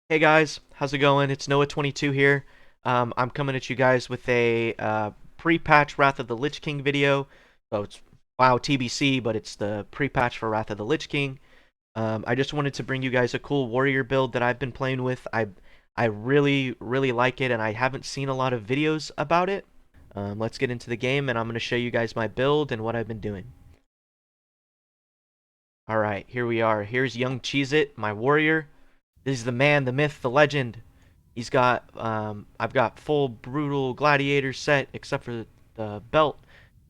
Hey guys, how's it going? It's Noah22 here. I'm coming at you guys with a pre-patch Wrath of the Lich King video. So it's WoW TBC, but it's the pre-patch for Wrath of the Lich King. I just wanted to bring you guys a cool warrior build that I've been playing with. I really like it, and I haven't seen a lot of videos about it. Let's get into the game, and I'm going to show you guys my build and what I've been doing. All right, here we are. Here's young Cheez-It, my warrior. This is the man, the myth, the legend. He's got, I've got full brutal gladiator set except for the belt.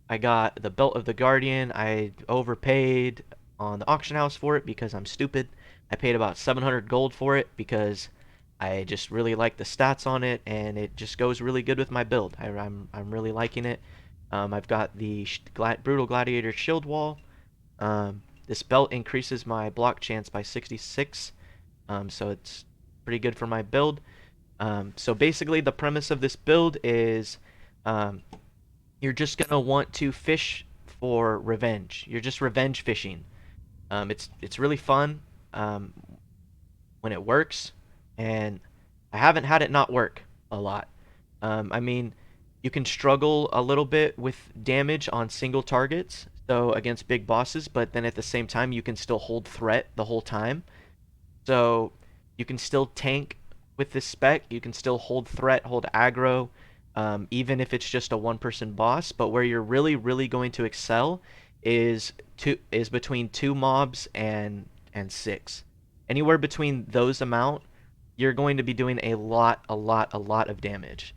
I got the belt of the Guardian. I overpaid on the auction house for it because I'm stupid. I paid about 700 gold for it because I just really like the stats on it, and it just goes really good with my build. I'm really liking it. I've got the brutal gladiator shield wall. This belt increases my block chance by 66. So it's pretty good for my build. So basically, the premise of this build is um, you're just gonna want to fish for revenge. You're just revenge fishing. It's really fun um, when it works, and I haven't had it not work a lot. I mean, you can struggle a little bit with damage on single targets, so against big bosses, but then at the same time, you can still hold threat the whole time. So you can still tank with this spec. You can still hold threat, hold aggro, even if it's just a one-person boss. But where you're really going to excel is between two mobs and six. Anywhere between those amount, you're going to be doing a lot of damage.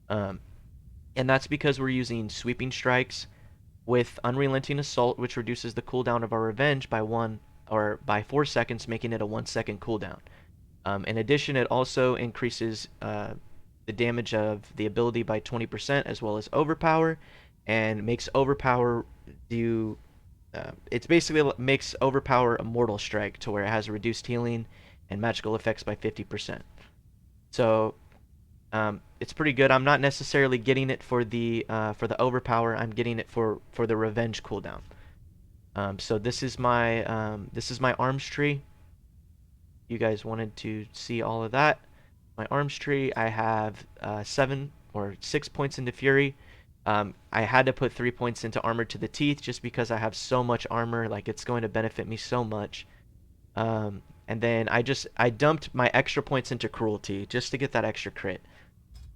Um, and that's because we're using sweeping strikes with Unrelenting Assault, which reduces the cooldown of our revenge by 4 seconds, making it a 1 second cooldown. In addition, it also increases the damage of the ability by 20%, as well as overpower, and makes overpower do. It's basically makes overpower a mortal strike to where it has reduced healing and magical effects by 50%. So it's pretty good. I'm not necessarily getting it for the overpower. I'm getting it for the revenge cooldown. So this is my arms tree. You guys wanted to see all of that. My arms tree, I have 7 or 6 points into Fury. I had to put 3 points into Armor to the Teeth just because I have so much armor. Like, it's going to benefit me so much. And then I dumped my extra points into Cruelty just to get that extra crit.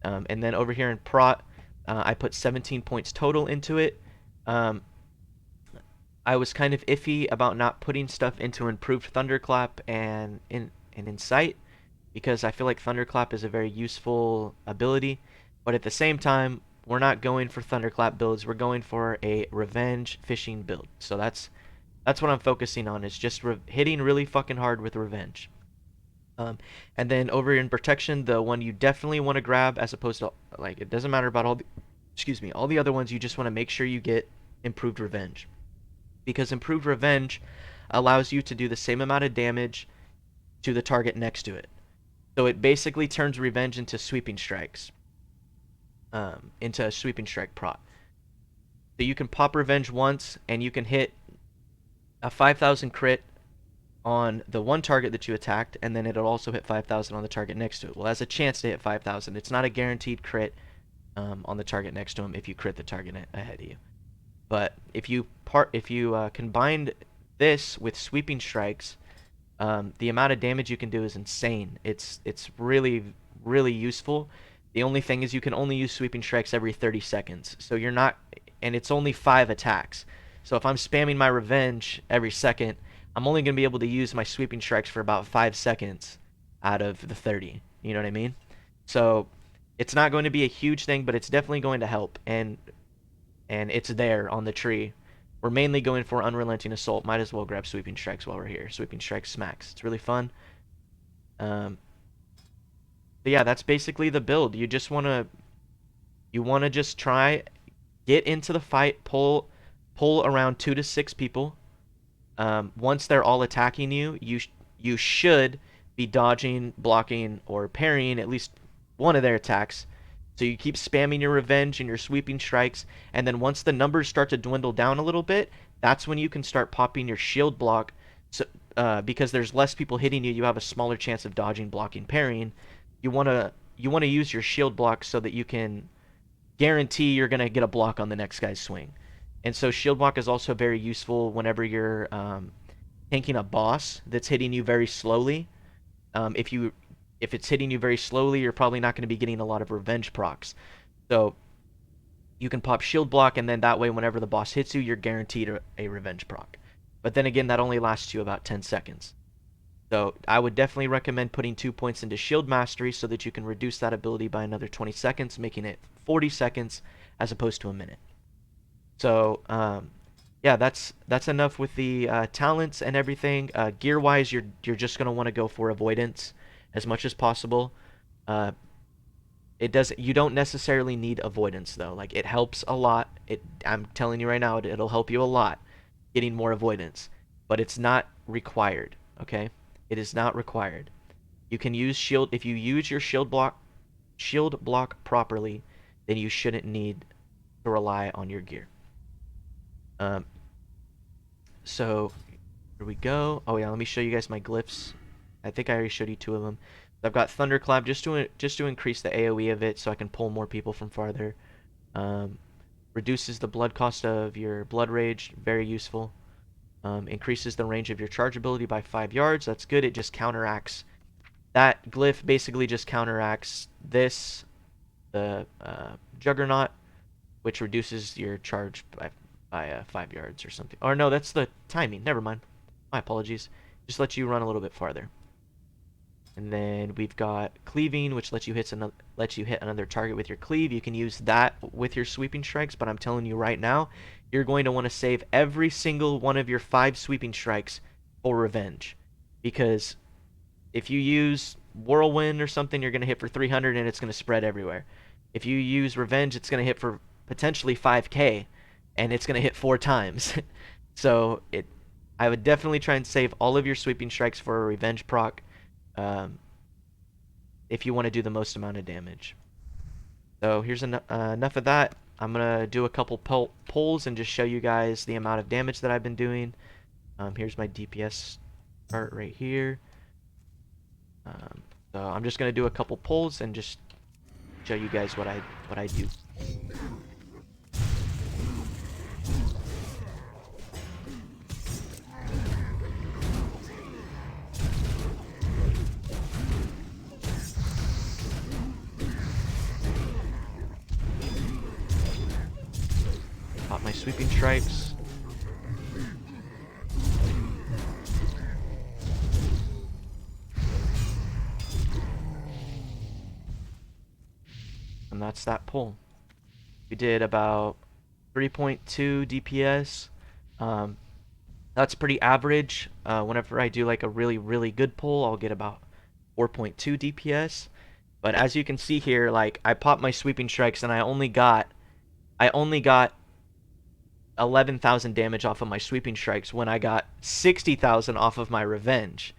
And then over here in Prot, I put 17 points total into it. Um, I was kind of iffy about not putting stuff into Improved Thunderclap and Incite because I feel like Thunderclap is a very useful ability, but at the same time, we're not going for Thunderclap builds. We're going for a revenge fishing build. So that's what I'm focusing on, is just hitting really fucking hard with revenge. Um, and then over in protection, the one you definitely want to grab, as opposed to, like, it doesn't matter about all the other ones. You just want to make sure you get improved revenge, because improved revenge allows you to do the same amount of damage to the target next to it. So it basically turns revenge into sweeping strikes, into a sweeping strike prot. So you can pop revenge once, and you can hit a 5,000 crit on the one target that you attacked, and then it'll also hit 5,000 on the target next to it. Well, it has a chance to hit 5,000. It's not a guaranteed crit on the target next to him if you crit the target ahead of you. But if you combined this with sweeping strikes, the amount of damage you can do is insane. It's really useful. The only thing is you can only use sweeping strikes every 30 seconds. So you're not, and it's only 5 attacks. So if I'm spamming my revenge every second, I'm only going to be able to use my sweeping strikes for about 5 seconds out of the 30. You know what I mean? So it's not going to be a huge thing, but it's definitely going to help. And it's there on the tree. We're mainly going for Unrelenting Assault. Might as well grab Sweeping Strikes while we're here. Sweeping Strikes smacks. It's really fun. Um, but yeah, that's basically the build. You wanna just try, get into the fight, pull around 2 to 6 people. Once they're all attacking you, you should be dodging, blocking, or parrying at least one of their attacks. So you keep spamming your revenge and your sweeping strikes, and then once the numbers start to dwindle down a little bit, that's when you can start popping your shield block. So because there's less people hitting you, you have a smaller chance of dodging, blocking, parrying. You wanna use your shield block so that you can guarantee you're gonna get a block on the next guy's swing. And so shield block is also very useful whenever you're tanking a boss that's hitting you very slowly. If it's hitting you very slowly, you're probably not going to be getting a lot of revenge procs. So you can pop shield block, and then that way, whenever the boss hits you, you're guaranteed a revenge proc. But then again, that only lasts you about 10 seconds. So I would definitely recommend putting 2 points into shield mastery so that you can reduce that ability by another 20 seconds, making it 40 seconds as opposed to a minute. So yeah, that's enough with the talents and everything. Gear-wise, you're just gonna want to go for avoidance as much as possible. Uh, you don't necessarily need avoidance though. Like it helps a lot. I'm telling you right now, it'll help you a lot getting more avoidance, but it's not required. Okay, it is not required. You can use shield if you use your shield block properly, then you shouldn't need to rely on your gear. So here we go. Oh yeah, let me show you guys my glyphs. I think I already showed you 2 of them. I've got Thunderclap just to increase the AoE of it so I can pull more people from farther. Reduces the blood cost of your Blood Rage, very useful. Increases the range of your charge ability by 5 yards. That's good. It just counteracts. That glyph basically just counteracts this, the Juggernaut, which reduces your charge by 5 yards or something. Or no, that's the timing. Never mind. My apologies. Just lets you run a little bit farther. And then we've got Cleaving, which lets you hit another target with your cleave. You can use that with your sweeping strikes, but I'm telling you right now, you're going to want to save every single one of your 5 sweeping strikes for revenge. Because if you use Whirlwind or something, you're going to hit for 300 and it's going to spread everywhere. If you use Revenge, it's going to hit for potentially 5k and it's going to hit 4 times. So I would definitely try and save all of your sweeping strikes for a revenge proc if you want to do the most amount of damage. So here's enough of that. I'm going to do a couple pulls and just show you guys the amount of damage that I've been doing. Here's my DPS chart right here. So I'm just going to do a couple pulls and just show you guys what I do. Pop my sweeping strikes. And that's that pull. We did about 3.2 DPS. That's pretty average. Whenever I do like a really good pull, I'll get about 4.2 DPS. But as you can see here, like I popped my sweeping strikes and I only got 11,000 damage off of my sweeping strikes when I got 60,000 off of my revenge.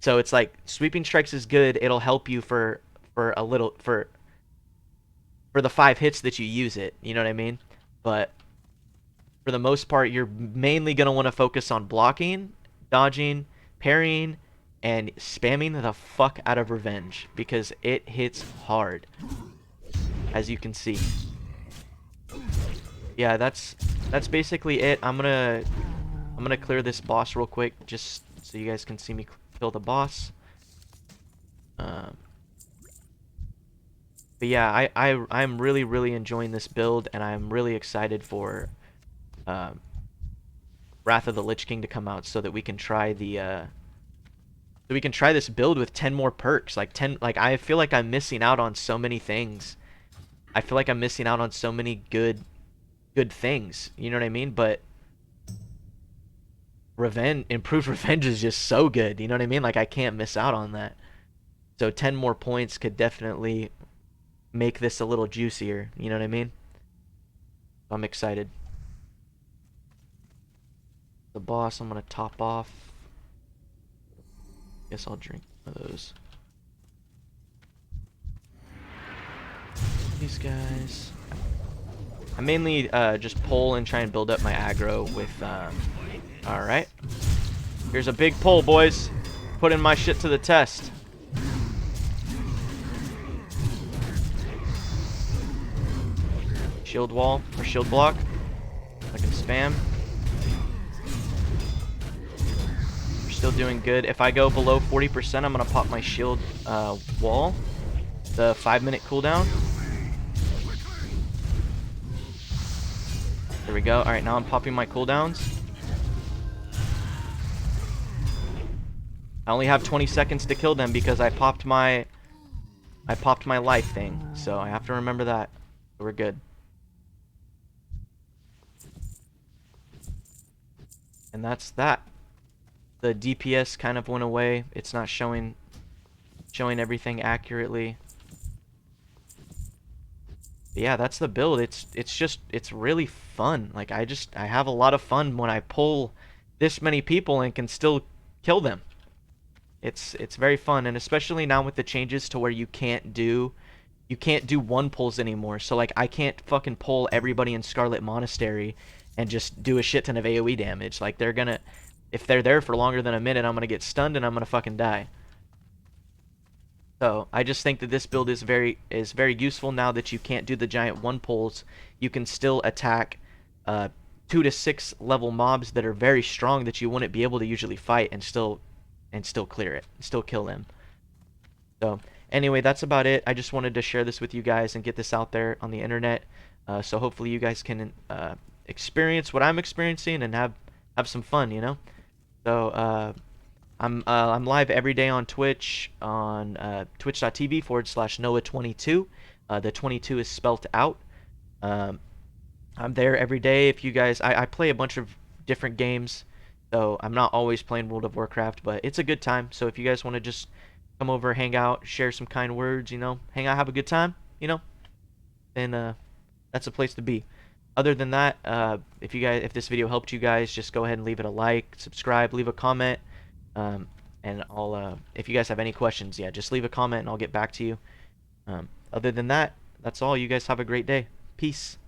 So it's like sweeping strikes is good. It'll help you for the 5 hits that you use it. You know what I mean? But for the most part, you're mainly going to want to focus on blocking, dodging, parrying, and spamming the fuck out of revenge because it hits hard, as you can see. Yeah, that's basically it. I'm gonna clear this boss real quick just so you guys can see me kill the boss. But yeah, I'm really enjoying this build, and I'm really excited for Wrath of the Lich King to come out so that we can try this build with 10 more perks. Like I feel like I'm missing out on so many things. I feel like I'm missing out on so many good things. You know what I mean? But improved revenge is just so good. You know what I mean? Like I can't miss out on that. So 10 more points could definitely make this a little juicier. You know what I mean? I'm excited. The boss, I'm gonna top off. Guess I'll drink one of those. These guys. I mainly just pull and try and build up my aggro with. All right. Here's a big pull, boys. Putting my shit to the test. Shield wall, or shield block. I can spam. We're still doing good. If I go below 40%, I'm going to pop my shield wall. The 5-minute cooldown. There we go. Alright, now I'm popping my cooldowns. I only have 20 seconds to kill them because I popped my life thing. So I have to remember that. We're good. And that's that. The DPS kind of went away. It's not showing everything accurately. But yeah, that's the build. It's really fun. Like I have a lot of fun when I pull this many people and can still kill them. It's very fun, and especially now with the changes to where you can't do one pulls anymore. So like I can't fucking pull everybody in Scarlet Monastery and just do a shit ton of AoE damage. Like they're gonna, if they're there for longer than a minute, I'm gonna get stunned and I'm gonna fucking die. So I just think that this build is very useful now that you can't do the giant one pulls. You can still attack 2 to 6 level mobs that are very strong that you wouldn't be able to usually fight and still clear it, still kill them. So anyway, that's about it. I just wanted to share this with you guys and get this out there on the internet. So hopefully you guys can experience what I'm experiencing and have some fun, you know. So I'm live every day on Twitch on twitch.tv/Noah22. The 22 is spelt out. I'm there every day. If you guys, I play a bunch of different games, so I'm not always playing World of Warcraft, but it's a good time. So if you guys want to just come over, hang out, share some kind words, you know, hang out, have a good time, you know, then that's a place to be. Other than that, if this video helped you guys, just go ahead and leave it a like, subscribe, leave a comment, and I'll if you guys have any questions, yeah, just leave a comment and I'll get back to you. Other than that, that's all. You guys have a great day. Peace.